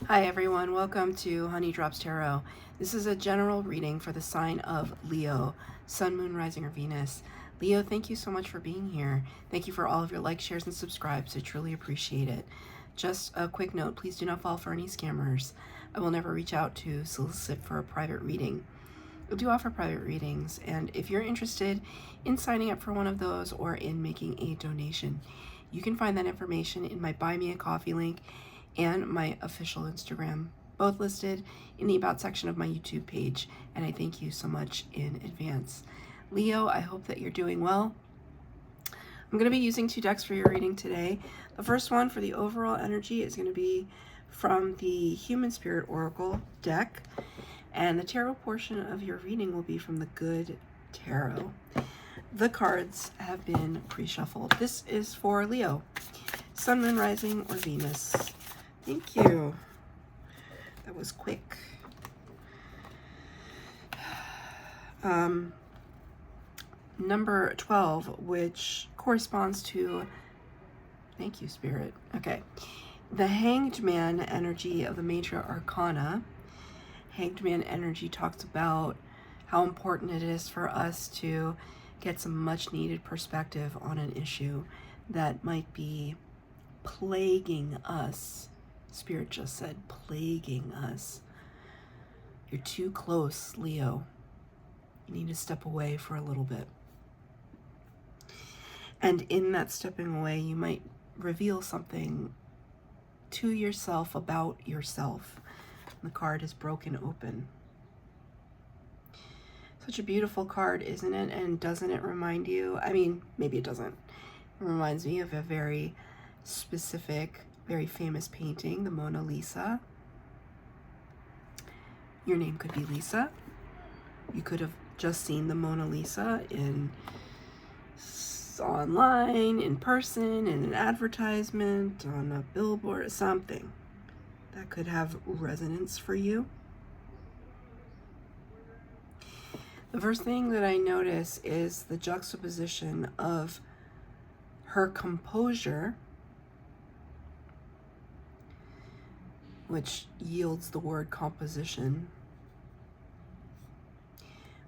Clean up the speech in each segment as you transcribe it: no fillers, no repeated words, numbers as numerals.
Hi everyone, welcome to Honey Drops Tarot. This is a general reading for the sign of Leo, Sun, Moon, Rising, or Venus. Leo, thank you so much for being here. Thank you for all of your likes, shares, and subscribes. I truly appreciate it. Just a quick note, please do not fall for any scammers. I will never reach out to solicit for a private reading. I do offer private readings, and if you're interested in signing up for one of those or in making a donation, you can find that information in my Buy Me a Coffee link and my official Instagram, both listed in the About section of my YouTube page, and I thank you so much in advance. Leo, I hope that you're doing well. I'm going to be using two decks for your reading today. The first one for the overall energy is going to be from the Human Spirit Oracle deck, and the tarot portion of your reading will be from the Good Tarot. The cards have been pre-shuffled. This is for Leo, Sun, Moon, Rising, or Venus. Thank you. That was quick. Number 12, which corresponds to, thank you, Spirit. Okay. The Hanged Man energy of the Major Arcana. Hanged Man energy talks about how important it is for us to get some much needed perspective on an issue that might be plaguing us. Spirit just said plaguing us. You're too close, Leo. You need to step away for a little bit. And in that stepping away, you might reveal something to yourself about yourself. The card is broken open. Such a beautiful card, isn't it? And doesn't it remind you? I mean, maybe it doesn't. It reminds me of a very specific, very famous painting, the Mona Lisa. Your name could be Lisa. You could have just seen the Mona Lisa online, in person, in an advertisement, on a billboard, something that could have resonance for you. The first thing that I notice is the juxtaposition of her composure, which yields the word composition,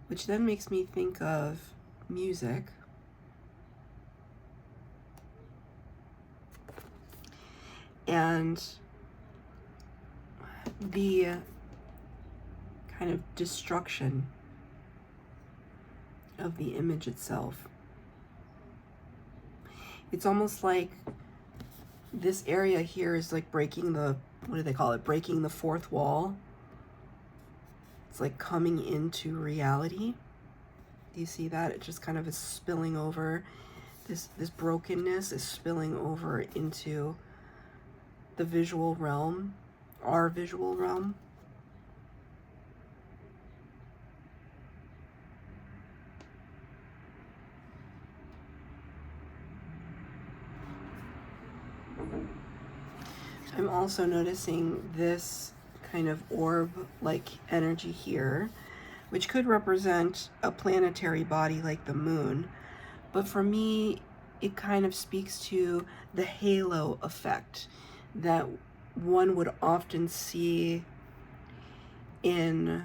which then makes me think of music. And the kind of destruction of the image itself. It's almost like this area here is like breaking the, what do they call it? Breaking the fourth wall. It's like coming into reality. Do you see that? It just kind of is spilling over. This brokenness is spilling over into the visual realm, our visual realm. I'm also noticing this kind of orb-like energy here, which could represent a planetary body like the moon. But for me, it kind of speaks to the halo effect that one would often see in,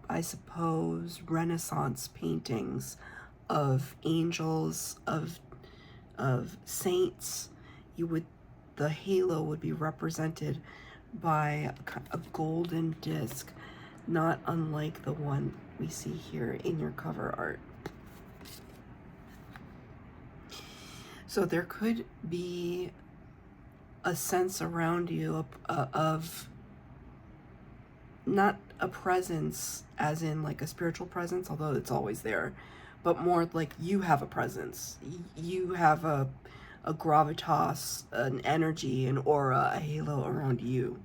I suppose, Renaissance paintings of angels, of saints. The halo would be represented by a golden disc, not unlike the one we see here in your cover art. So there could be a sense around you of not a presence as in like a spiritual presence, although it's always there, but more like you have a presence. You have a gravitas, an energy, an aura, a halo around you.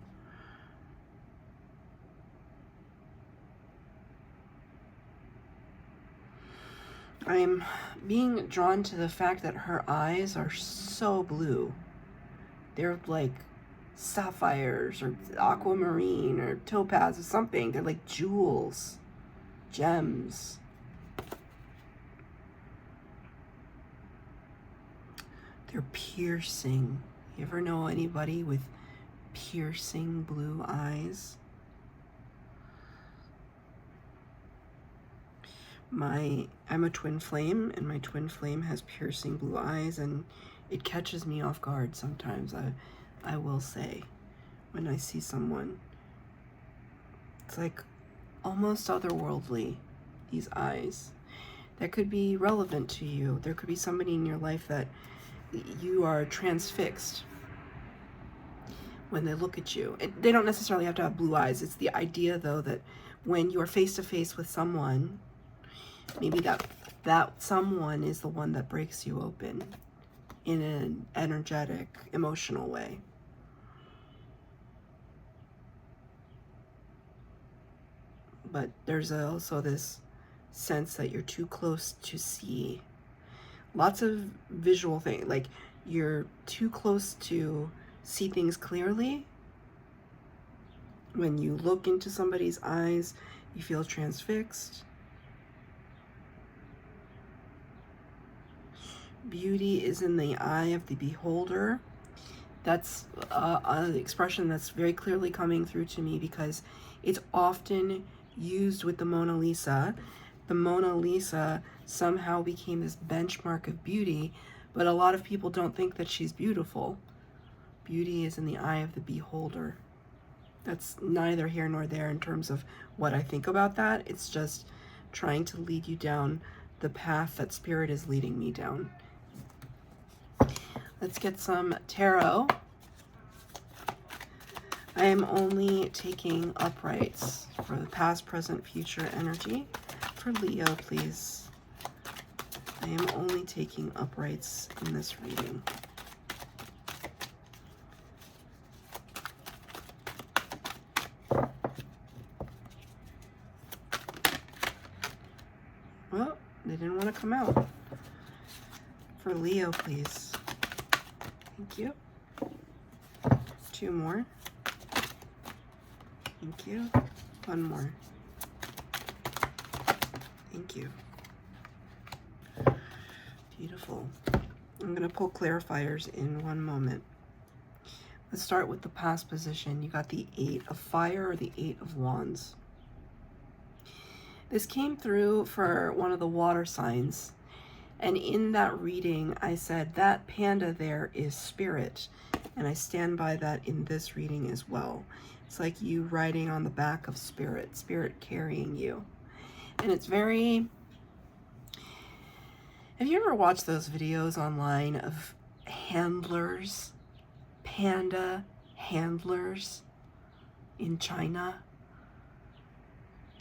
I'm being drawn to the fact that her eyes are so blue. They're like sapphires or aquamarine or topaz or something. They're like jewels, gems. They're piercing. You ever know anybody with piercing blue eyes. I'm a twin flame, and my twin flame has piercing blue eyes, and it catches me off guard sometimes, I will say, when I see someone. It's like almost otherworldly, these eyes. That could be relevant to you. There could be somebody in your life that you are transfixed when they look at you. They don't necessarily have to have blue eyes. It's the idea, though, that when you're face to face with someone, maybe that someone is the one that breaks you open in an energetic, emotional way. But there's also this sense that you're too close to see. Lots of visual things, like you're too close to see things clearly. When you look into somebody's eyes, you feel transfixed. Beauty is in the eye of the beholder. That's an expression that's very clearly coming through to me, because it's often used with the Mona Lisa. The Mona Lisa somehow became this benchmark of beauty, but a lot of people don't think that she's beautiful. Beauty is in the eye of the beholder. That's neither here nor there in terms of what I think about that. It's just trying to lead you down the path that Spirit is leading me down. Let's get some tarot. I am only taking uprights for the past, present, future energy. For Leo, please. I am only taking uprights in this reading. Well, they didn't want to come out. For Leo, please. Thank you. 2 more. Thank you. 1 more. Thank you. Beautiful. I'm going to pull clarifiers in 1 moment. Let's start with the past position. You got the 8 of Fire or the 8 of Wands. This came through for one of the water signs. And in that reading, I said that panda there is Spirit. And I stand by that in this reading as well. It's like you riding on the back of Spirit, Spirit carrying you. And it's very... Have you ever watched those videos online of handlers, panda handlers in China?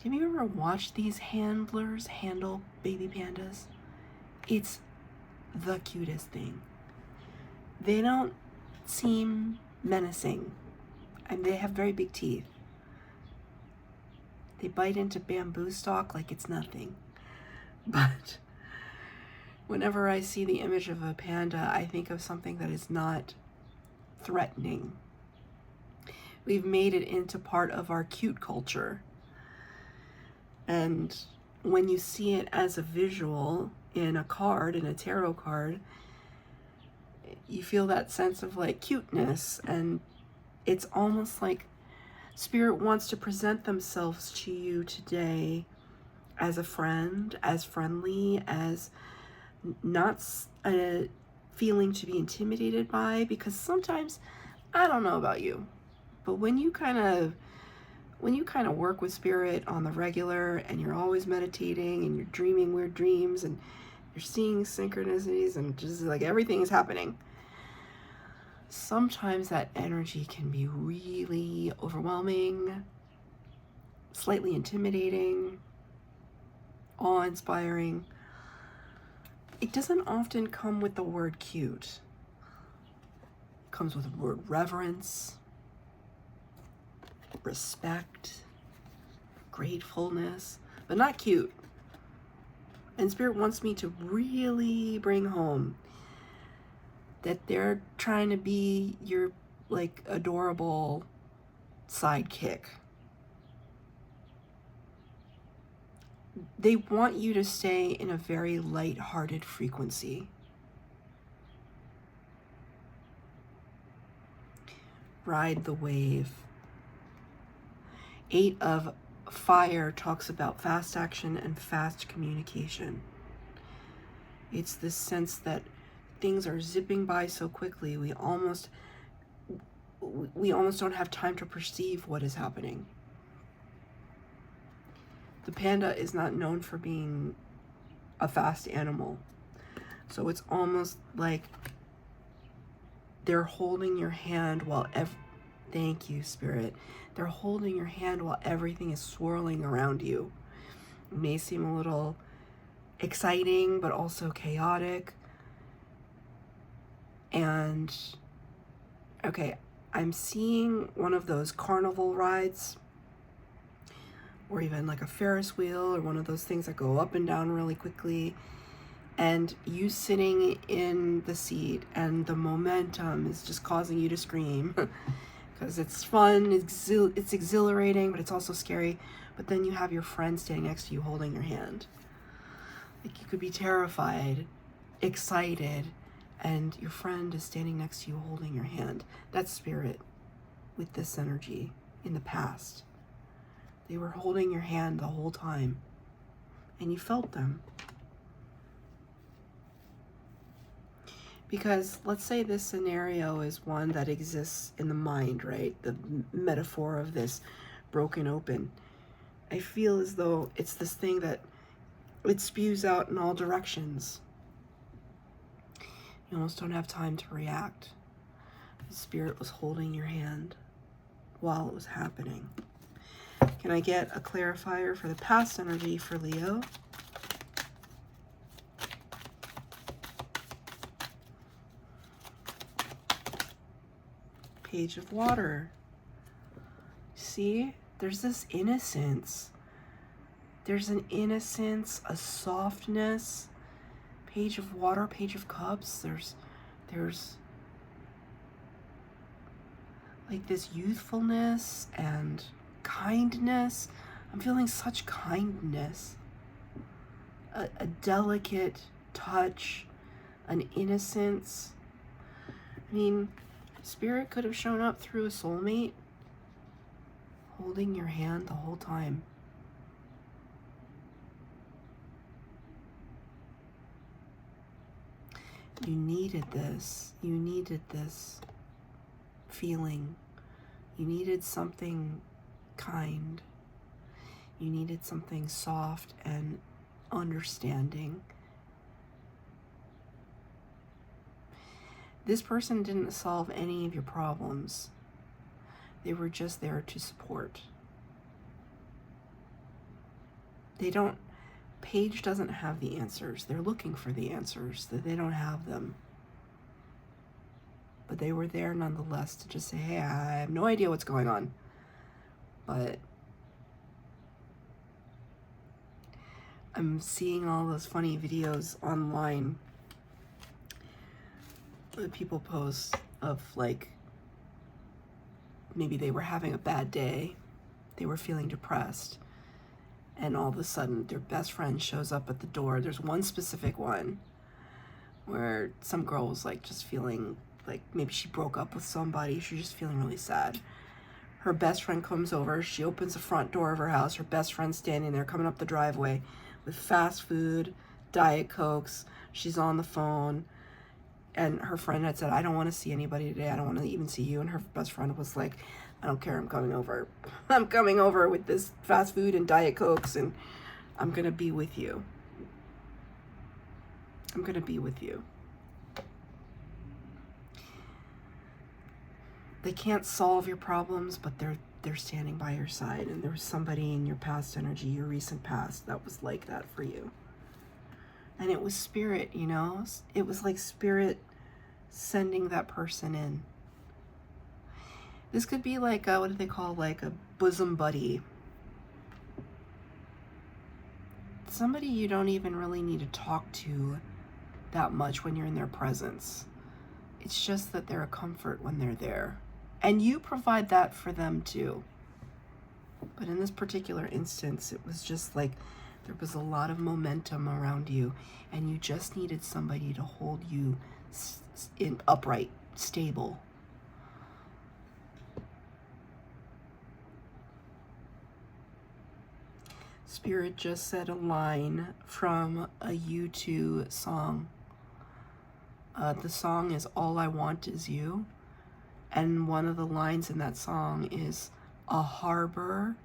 Have you ever watched these handlers handle baby pandas? It's the cutest thing. They don't seem menacing, and they have very big teeth. They bite into bamboo stalk like it's nothing. But whenever I see the image of a panda, I think of something that is not threatening. We've made it into part of our cute culture. And when you see it as a visual in a card, in a tarot card, you feel that sense of like cuteness, and it's almost like Spirit wants to present themselves to you today as a friend, as friendly, as not a feeling to be intimidated by, because sometimes, I don't know about you, but when you kind of work with Spirit on the regular, and you're always meditating, and you're dreaming weird dreams, and you're seeing synchronicities, and just like everything is happening, sometimes that energy can be really overwhelming, slightly intimidating, awe-inspiring. It doesn't often come with the word cute. It comes with the word reverence, respect, gratefulness, but not cute. And Spirit wants me to really bring home that they're trying to be your like adorable sidekick. They want you to stay in a very light-hearted frequency. ride the wave. 8 of fire talks about fast action and fast communication. It's this sense that things are zipping by so quickly, we almost don't have time to perceive what is happening. The panda is not known for being a fast animal. So it's almost like they're holding your hand while thank you, Spirit. They're holding your hand while everything is swirling around you. It may seem a little exciting, but also chaotic. And, okay, I'm seeing one of those carnival rides, or even like a Ferris wheel, or one of those things that go up and down really quickly, and you sitting in the seat, and the momentum is just causing you to scream because it's fun, it's exhilarating, but it's also scary. But then you have your friend standing next to you holding your hand. Like, you could be terrified, excited, and your friend is standing next to you holding your hand. That's Spirit with this energy in the past. They were holding your hand the whole time, and you felt them. Because let's say this scenario is one that exists in the mind, right? The metaphor of this broken open. I feel as though it's this thing that it spews out in all directions. You almost don't have time to react. The Spirit was holding your hand while it was happening. Can I get a clarifier for the past energy for Leo? Page of Water. See, there's this innocence. There's an innocence, a softness. Page of Water, Page of Cups. There's like this youthfulness and kindness. I'm feeling such kindness. A delicate touch, an innocence. I mean, Spirit could have shown up through a soulmate, holding your hand the whole time. You needed this. You needed this feeling. You needed something kind. You needed something soft and understanding. This person didn't solve any of your problems. They were just there to support. Page doesn't have the answers. They're looking for the answers, that they don't have them. But they were there nonetheless to just say, hey, I have no idea what's going on. But I'm seeing all those funny videos online that people post of, like, maybe they were having a bad day, they were feeling depressed, and all of a sudden their best friend shows up at the door. There's one specific one where some girl was like just feeling like maybe she broke up with somebody, she's just feeling really sad. Her best friend comes over, she opens the front door of her house, her best friend's standing there coming up the driveway with fast food, Diet Cokes, she's on the phone, and her friend had said, I don't want to see anybody today, I don't want to even see you, and her best friend was like, I don't care, I'm coming over. I'm coming over with this fast food and Diet Cokes, and I'm gonna be with you. I'm gonna be with you. They can't solve your problems, but they're standing by your side, and there was somebody in your past energy, your recent past, that was like that for you. And it was Spirit, you know? It was like Spirit sending that person in. This could be like, what do they call, like a bosom buddy. Somebody you don't even really need to talk to that much when you're in their presence. It's just that they're a comfort when they're there. And you provide that for them too. But in this particular instance, it was just like there was a lot of momentum around you, and you just needed somebody to hold you in upright, stable. Spirit just said a line from a U2 song. The song is All I Want Is You. And one of the lines in that song is, a harbor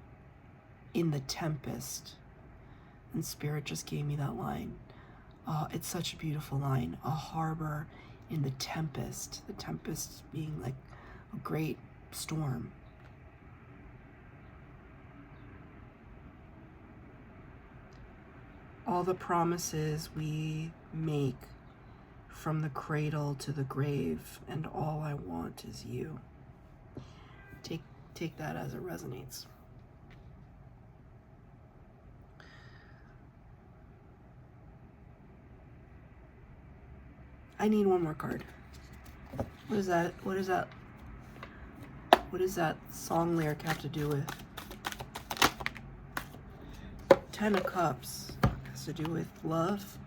in the tempest. And Spirit just gave me that line. It's such a beautiful line. A harbor in the tempest. The tempest being like a great storm. All the promises we make from the cradle to the grave, and all I want is you. Take that as it resonates. I need one more card. What is that? What is that? What does that song lyric have to do with? 10 of Cups has to do with love.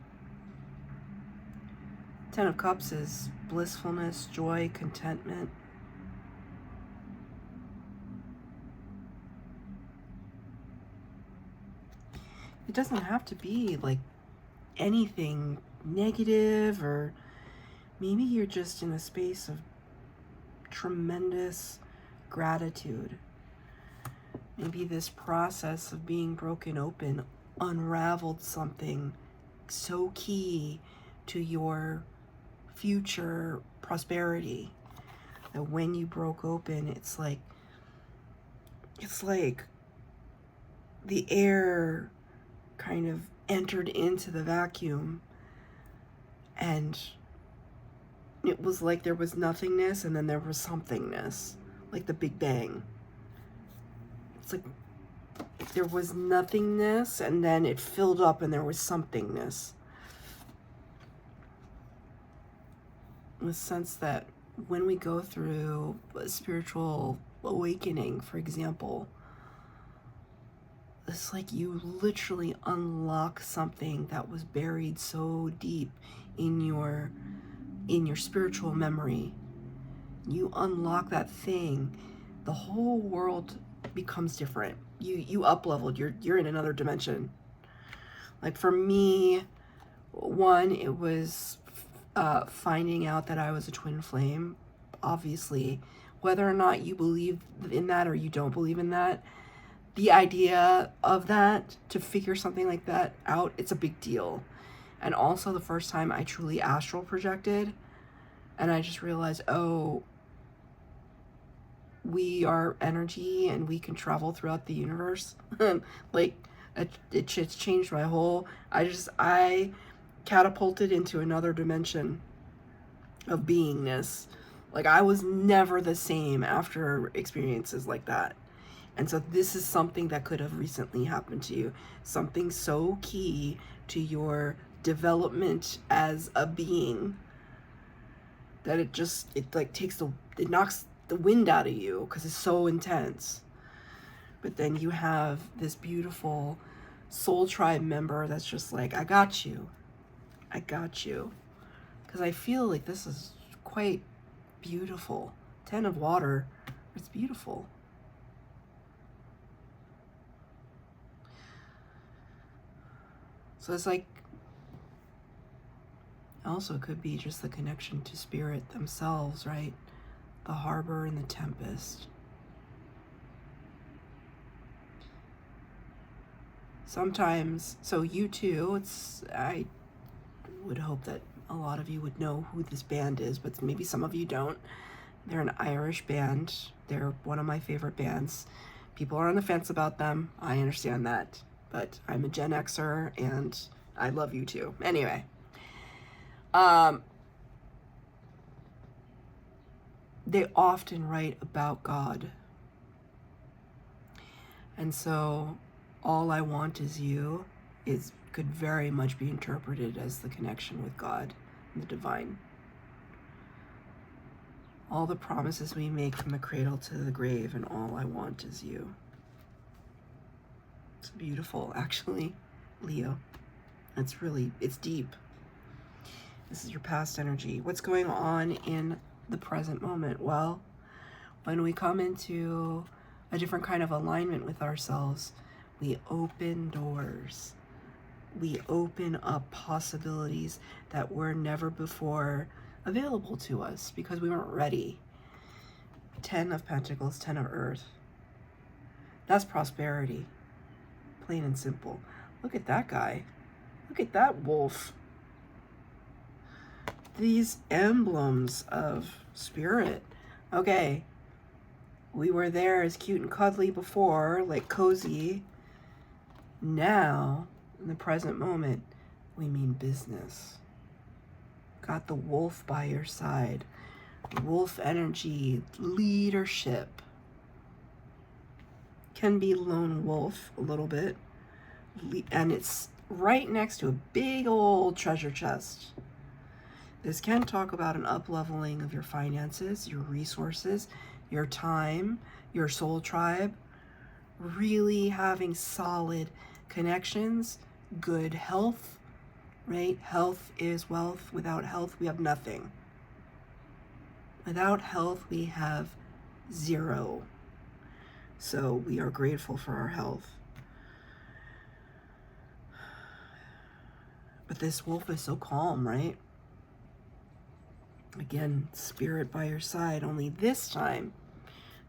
10 of Cups is blissfulness, joy, contentment. It doesn't have to be like anything negative, or maybe you're just in a space of tremendous gratitude. Maybe this process of being broken open unraveled something so key to your future prosperity that when you broke open, it's like the air kind of entered into the vacuum, and it was like there was nothingness and then there was somethingness, like the Big Bang. It's like there was nothingness and then it filled up and there was somethingness. In the sense that when we go through a spiritual awakening, for example, it's like you literally unlock something that was buried so deep in your spiritual memory. You unlock that thing, the whole world becomes different. You up leveled. You're in another dimension. Like for me, one, it was finding out that I was a twin flame. Obviously, whether or not you believe in that or you don't believe in that, the idea of that, to figure something like that out, it's a big deal. And also the first time I truly astral projected, and I just realized, oh, we are energy and we can travel throughout the universe. Like, it's changed my whole, I catapulted into another dimension of beingness. Like, I was never the same after experiences like that. And so this is something that could have recently happened to you. Something so key to your development as a being that it knocks the wind out of you because it's so intense. But then you have this beautiful soul tribe member that's just like, I got you. I got you. Because I feel like this is quite beautiful. 10 of water, it's beautiful. So it's like, also it could be just the connection to spirit themselves, right? The harbor and the tempest. Sometimes, so U2, I would hope that a lot of you would know who this band is, but maybe some of you don't. They're an Irish band. They're one of my favorite bands. People are on the fence about them. I understand that. But I'm a Gen Xer and I love U2. Anyway. They often write about God. And so All I Want Is You could very much be interpreted as the connection with God and the divine. All the promises we make from the cradle to the grave, and all I want is you. It's beautiful, actually, Leo. It's deep. This is your past energy. What's going on in the present moment? Well, when we come into a different kind of alignment with ourselves, We open doors. We open up possibilities that were never before available to us because we weren't ready. 10 of Pentacles, 10 of Earth. That's prosperity. Plain and simple. Look at that guy. Look at that wolf. These emblems of spirit. Okay. We were there as cute and cuddly before, like cozy. Now, in the present moment, we mean business. Got the wolf by your side. Wolf energy, leadership. Can be lone wolf a little bit. And it's right next to a big old treasure chest. This can talk about an up-leveling of your finances, your resources, your time, your soul tribe. Really having solid connections, good health, right? Health is wealth. Without health, we have nothing. Without health, we have zero. So we are grateful for our health. But this wolf is so calm, right? Again, spirit by your side, only this time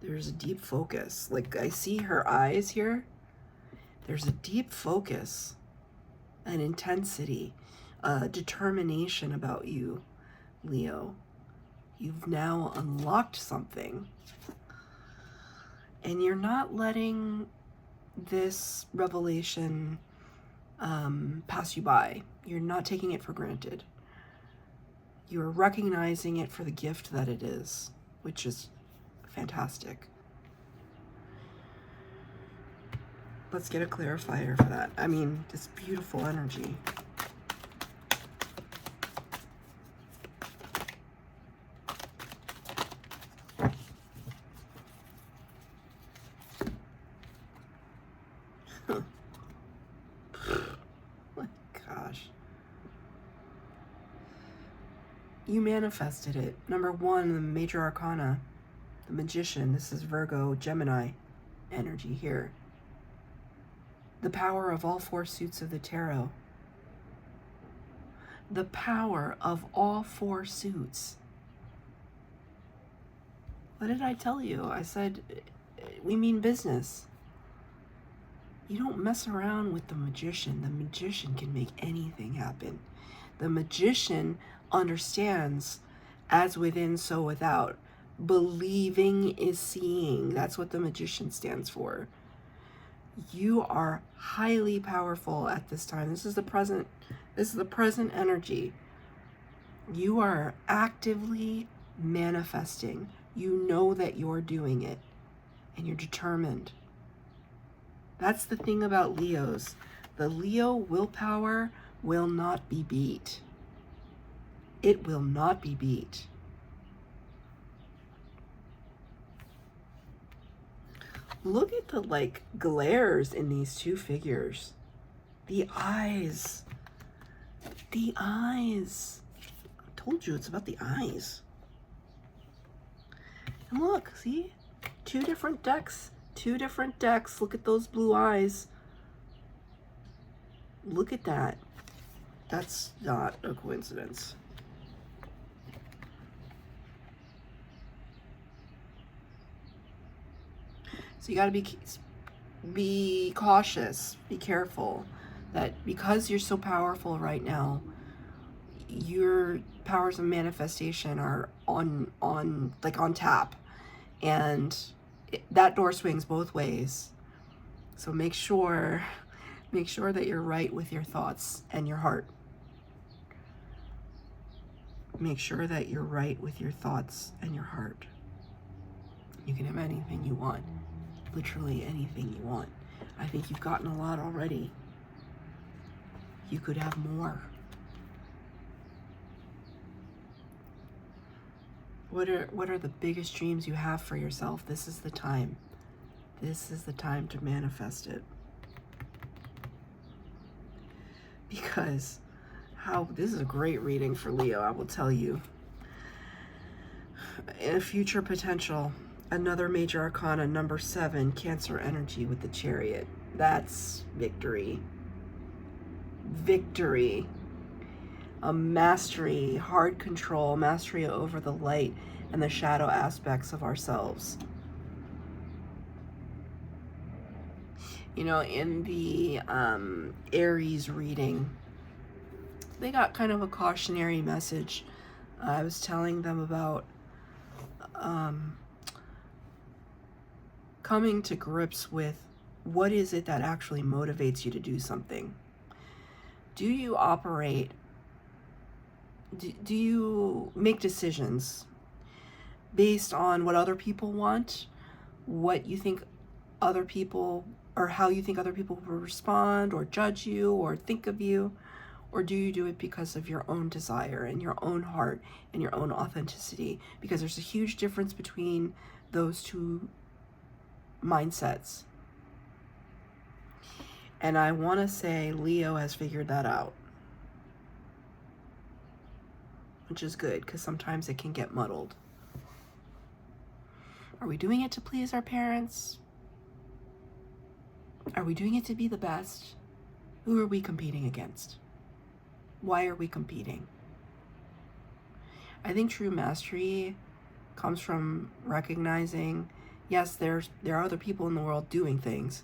there's a deep focus. Like I see her eyes here. There's a deep focus, an intensity, a determination about you, Leo. You've now unlocked something. And you're not letting this revelation pass you by. You're not taking it for granted. You're recognizing it for the gift that it is, which is fantastic. Let's get a clarifier for that. I mean, this beautiful energy. My gosh. You manifested it. Number one, the major arcana, the magician. This is Virgo, Gemini energy here. The power of all four suits of the tarot. The power of all four suits. What did I tell you? I said, we mean business. You don't mess around with the magician. The magician can make anything happen. The magician understands as within, so without. Believing is seeing. That's what the magician stands for. You are highly powerful at this time. This is the present. This is the present energy. You are actively manifesting. You know that you're doing it, and you're determined. That's the thing about Leos. The Leo willpower will not be beat. It will not be beat. Look at the glares in these two figures. The eyes. The eyes. I told you it's about the eyes. And look, see? Two different decks. Two different decks. Look at those blue eyes. Look at that. That's not a coincidence. So you got to be cautious, be careful that because you're so powerful right now, your powers of manifestation are on tap, and that door swings both ways. So make sure that you're right with your thoughts and your heart. Make sure that you're right with your thoughts and your heart. You can have anything you want. Literally anything you want. I think you've gotten a lot already. You could have more. What are the biggest dreams you have for yourself? This is the time. This is the time to manifest it. Because this is a great reading for Leo, I will tell you. In a future potential, another major arcana, number 7, Cancer energy with the Chariot. That's victory. Victory. A mastery, hard control, mastery over the light and the shadow aspects of ourselves. You know, in the Aries reading, they got kind of a cautionary message. I was telling them about coming to grips with what is it that actually motivates you to do something. Do you operate, do you make decisions based on what other people want, what you think other people, or how you think other people will respond or judge you or think of you? Or do you do it because of your own desire and your own heart and your own authenticity? Because there's a huge difference between those two mindsets. And I want to say Leo has figured that out, which is good because sometimes it can get muddled. Are we doing it to please our parents? Are we doing it to be the best? Who are we competing against? Why are we competing? I think true mastery comes from recognizing, yes, there are other people in the world doing things,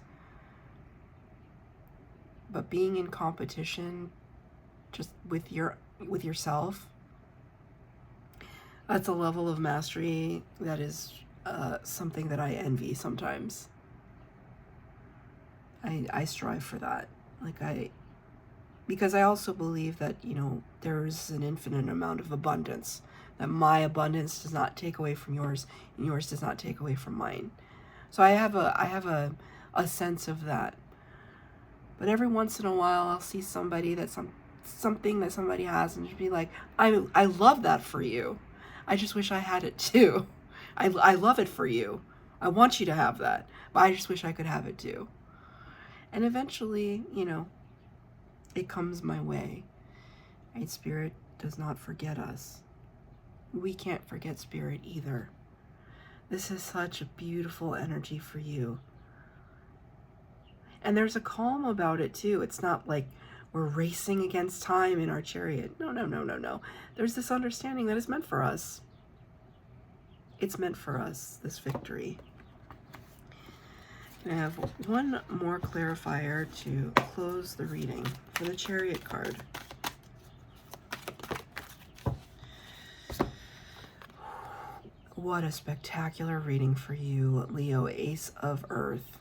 but being in competition just with yourself, that's a level of mastery that is something that I envy sometimes. I strive for that. Because I also believe that, you know, there's an infinite amount of abundance, that my abundance does not take away from yours and yours does not take away from mine. So I have a sense of that. But every once in a while I'll see somebody something that somebody has and just be like, I love that for you. I just wish I had it too. I love it for you. I want you to have that, but I just wish I could have it too. And eventually, you know, it comes my way. And Spirit does not forget us. We can't forget Spirit either. This is such a beautiful energy for you. And there's a calm about it too. It's not like we're racing against time in our chariot. No. There's this understanding that it's meant for us. It's meant for us, this victory. I have one more clarifier to close the reading for the Chariot card. What a spectacular reading for you, Leo. Ace of Earth.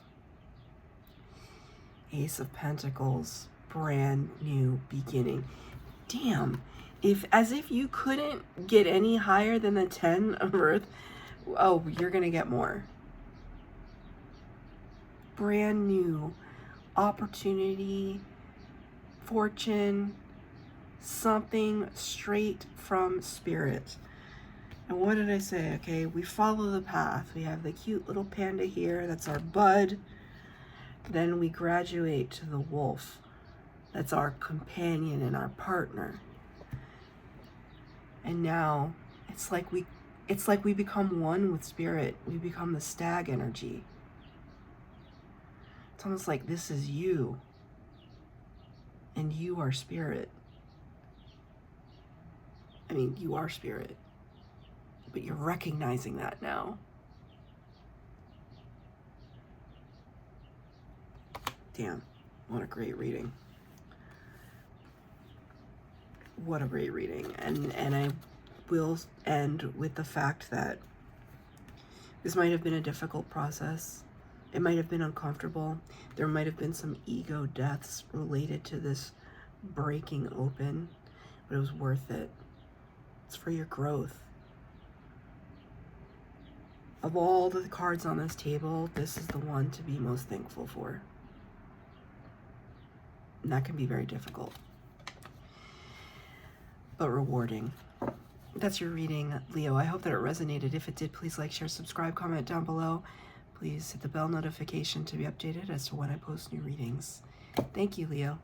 Ace of Pentacles. Brand new beginning. Damn. As if you couldn't get any higher than the 10 of Earth. Oh, you're going to get more. Brand new opportunity, fortune, something straight from Spirit. And what did I say? Okay, we follow the path. We have the cute little panda here. That's our bud. Then we graduate to the wolf. That's our companion and our partner. And now it's like we become one with Spirit. We become the stag energy. It's almost like this is you, and you are Spirit. I mean, you are Spirit, but you're recognizing that now. Damn, what a great reading. What a great reading. And I will end with the fact that this might have been a difficult process. It might have been uncomfortable. There might have been some ego deaths related to this breaking open, but it was worth it. It's for your growth. Of all the cards on this table, this is the one to be most thankful for. And that can be very difficult, but rewarding. That's your reading, Leo. I hope that it resonated. If it did, please like, share, subscribe, comment down below. Please hit the bell notification to be updated as to when I post new readings. Thank you, Leo.